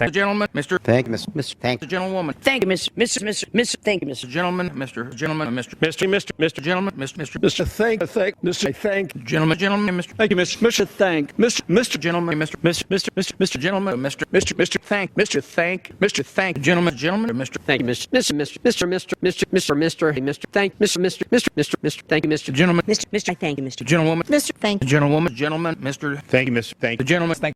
Thank the gentleman, Mr. Thank you, Mr. Thank The gentlewoman. Thank you, Mr. Thank you, Mr. Gentleman, Mr. Gentleman, Mr. Thank. Gentleman, Mr. Thank you, Mr. Thank. Mr. Gentleman, Mr. Gentleman, Mr. Thank, gentleman, Mr. Thank you, Mr. Thank Thank you, Mr. Gentleman, Mr. Thank you, Mr. Gentlewoman, Mr. Thank Gentlewoman, Gentleman, Mr. Thank you, Mr. Thank The gentleman, thank